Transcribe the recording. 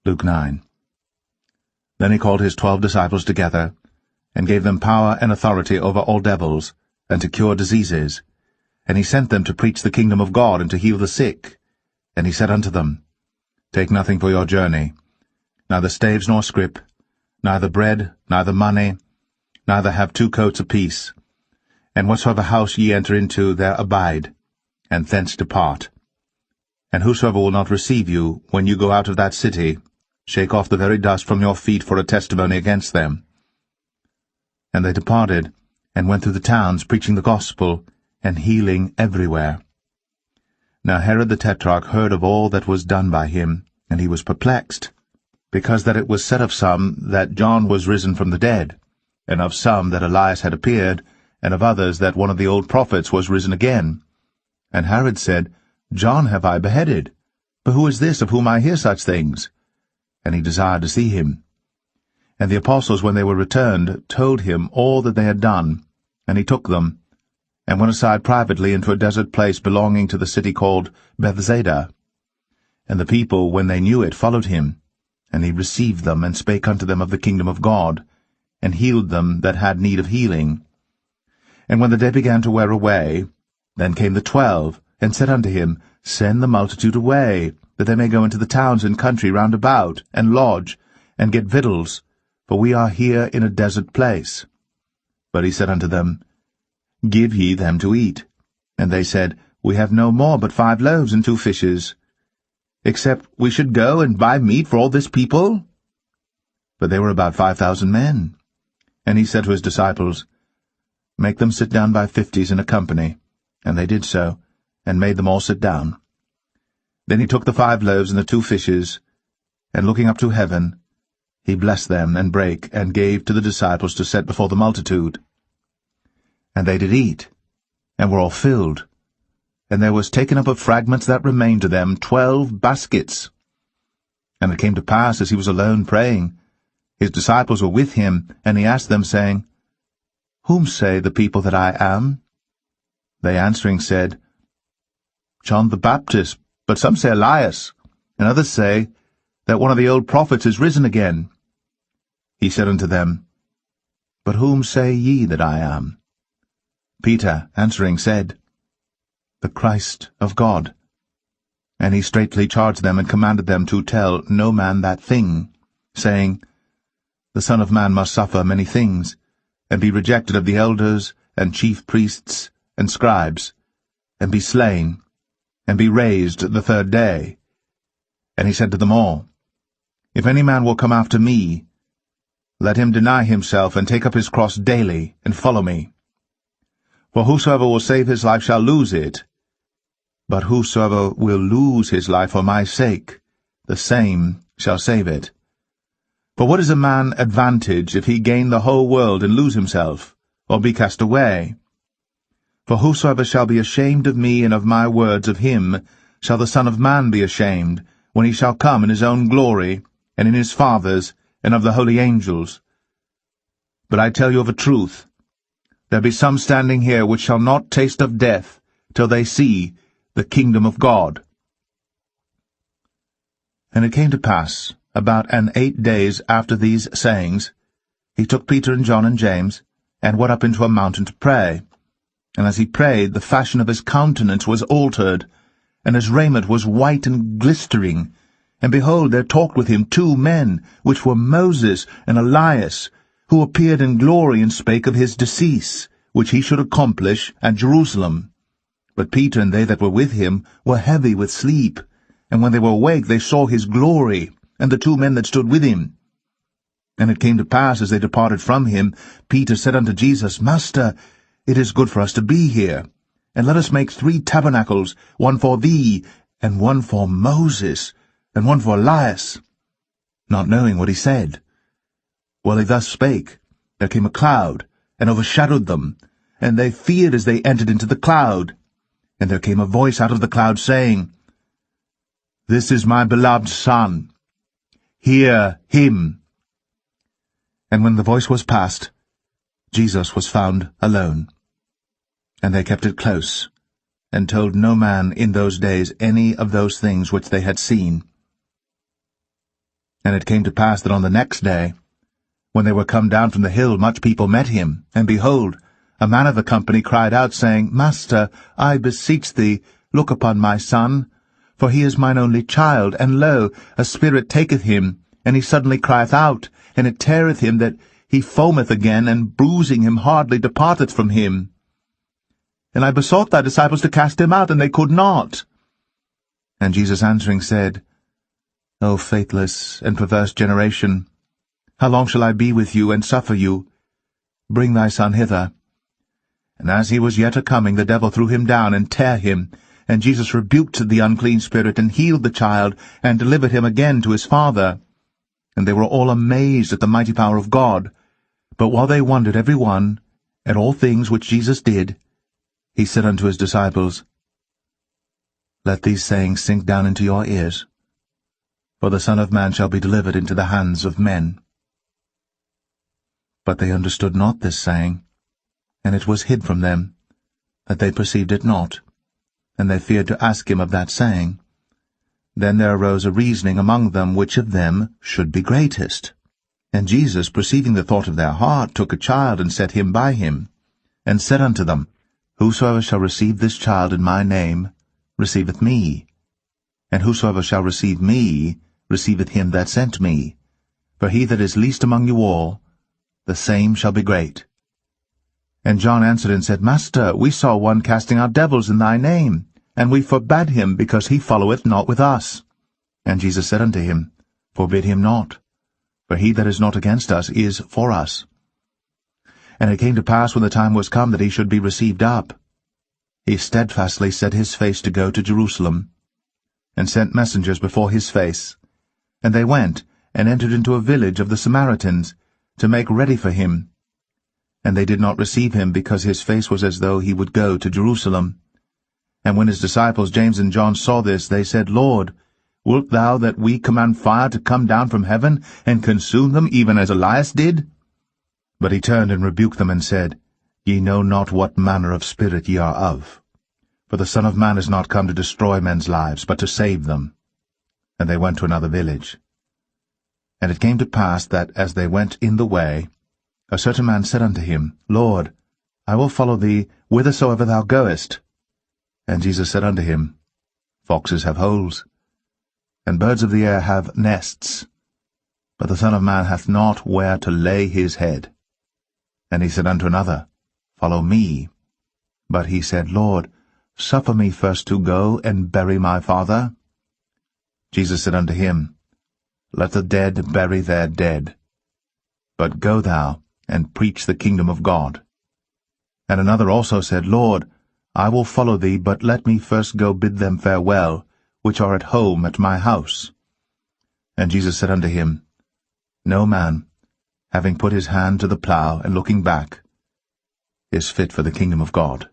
Luke 9. Then he called his 12 disciples together, and gave them power and authority over all devils, and to cure diseases. And he sent them to preach the kingdom of God, and to heal the sick. And he said unto them, Take nothing for your journey, neither staves nor scrip, neither bread, neither money, neither have 2 coats apiece. And whatsoever house ye enter into, there abide, and thence depart. And whosoever will not receive you, when you go out of that city, shake off the very dust from your feet for a testimony against them. And they departed, and went through the towns, preaching the gospel, and healing everywhere. Now Herod the Tetrarch heard of all that was done by him, and he was perplexed, because that it was said of some that John was risen from the dead, and of some that Elias had appeared, and of others that one of the old prophets was risen again. And Herod said, John have I beheaded, but who is this of whom I hear such things? And he desired to see him. And the apostles, when they were returned, told him all that they had done. And he took them, and went aside privately into a desert place belonging to the city called Bethsaida. And the people, when they knew it, followed him. And he received them, and spake unto them of the kingdom of God, and healed them that had need of healing. And when the day began to wear away, then came the 12, and said unto him, Send the multitude away, that they may go into the towns and country round about, and lodge, and get victuals, for we are here in a desert place. But he said unto them, Give ye them to eat. And they said, We have no more but 5 loaves and 2 fishes, except we should go and buy meat for all this people? But they were about 5,000 men. And he said to his disciples, Make them sit down by 50s in a company. And they did so, and made them all sit down. Then he took the 5 loaves and the 2 fishes, and looking up to heaven, he blessed them, and brake, and gave to the disciples to set before the multitude. And they did eat, and were all filled. And there was taken up of fragments that remained to them 12 baskets. And it came to pass, as he was alone praying, his disciples were with him, and he asked them, saying, Whom say the people that I am? They answering said, John the Baptist, but some say Elias, and others say that one of the old prophets is risen again. He said unto them, But whom say ye that I am? Peter answering said, The Christ of God. And he straitly charged them, and commanded them to tell no man that thing, saying, The Son of Man must suffer many things, and be rejected of the elders, and chief priests, and scribes, and be slain, and be raised the 3rd day. And he said to them all, If any man will come after me, let him deny himself, and take up his cross daily, and follow me. For whosoever will save his life shall lose it, but whosoever will lose his life for my sake, the same shall save it. For what is a man advantage if he gain the whole world and lose himself, or be cast away? For whosoever shall be ashamed of me and of my words, of him shall the Son of Man be ashamed, when he shall come in his own glory, and in his Father's, and of the holy angels. But I tell you of a truth, there be some standing here which shall not taste of death, till they see the kingdom of God. And it came to pass, about 8 days after these sayings, he took Peter and John and James, and went up into a mountain to pray. And as he prayed, the fashion of his countenance was altered, and his raiment was white and glistering. And behold, there talked with him 2 men, which were Moses and Elias, who appeared in glory, and spake of his decease, which he should accomplish at Jerusalem. But Peter and they that were with him were heavy with sleep, and when they were awake they saw his glory, and the 2 men that stood with him. And it came to pass, as they departed from him, Peter said unto Jesus, Master, it is good for us to be here, and let us make 3 tabernacles, one for thee, and one for Moses, and one for Elias, not knowing what he said. While he thus spake, there came a cloud, and overshadowed them, and they feared as they entered into the cloud. And there came a voice out of the cloud, saying, This is my beloved Son, hear him. And when the voice was past, Jesus was found alone. And they kept it close, and told no man in those days any of those things which they had seen. And it came to pass that on the next day, when they were come down from the hill, much people met him. And behold, a man of the company cried out, saying, Master, I beseech thee, look upon my son, for he is mine only child, and lo, a spirit taketh him, and he suddenly crieth out, and it teareth him that he foameth again, and bruising him hardly departeth from him. And I besought thy disciples to cast him out, and they could not. And Jesus answering said, O faithless and perverse generation, how long shall I be with you, and suffer you? Bring thy son hither. And as he was yet a-coming, the devil threw him down, and tare him. And Jesus rebuked the unclean spirit, and healed the child, and delivered him again to his father. And they were all amazed at the mighty power of God. But while they wondered every one at all things which Jesus did, he said unto his disciples, Let these sayings sink down into your ears, for the Son of Man shall be delivered into the hands of men. But they understood not this saying, and it was hid from them, that they perceived it not, and they feared to ask him of that saying. Then there arose a reasoning among them, which of them should be greatest. And Jesus, perceiving the thought of their heart, took a child, and set him by him, and said unto them, Whosoever shall receive this child in my name receiveth me, and whosoever shall receive me receiveth him that sent me. For he that is least among you all, the same shall be great. And John answered and said, Master, we saw one casting out devils in thy name, and we forbade him, because he followeth not with us. And Jesus said unto him, Forbid him not, for he that is not against us is for us. And it came to pass, when the time was come that he should be received up, he steadfastly set his face to go to Jerusalem, and sent messengers before his face. And they went, and entered into a village of the Samaritans, to make ready for him. And they did not receive him, because his face was as though he would go to Jerusalem. And when his disciples James and John saw this, they said, Lord, wilt thou that we command fire to come down from heaven, and consume them, even as Elias did? But he turned and rebuked them, and said, Ye know not what manner of spirit ye are of. For the Son of Man is not come to destroy men's lives, but to save them. And they went to another village. And it came to pass that, as they went in the way, a certain man said unto him, Lord, I will follow thee whithersoever thou goest. And Jesus said unto him, Foxes have holes, and birds of the air have nests, but the Son of Man hath not where to lay his head. And he said unto another, Follow me. But he said, Lord, suffer me first to go and bury my father. Jesus said unto him, Let the dead bury their dead. But go thou, and preach the kingdom of God. And another also said, Lord, I will follow thee, but let me first go bid them farewell, which are at home at my house. And Jesus said unto him, No man, having put his hand to the plough, and looking back, is fit for the kingdom of God.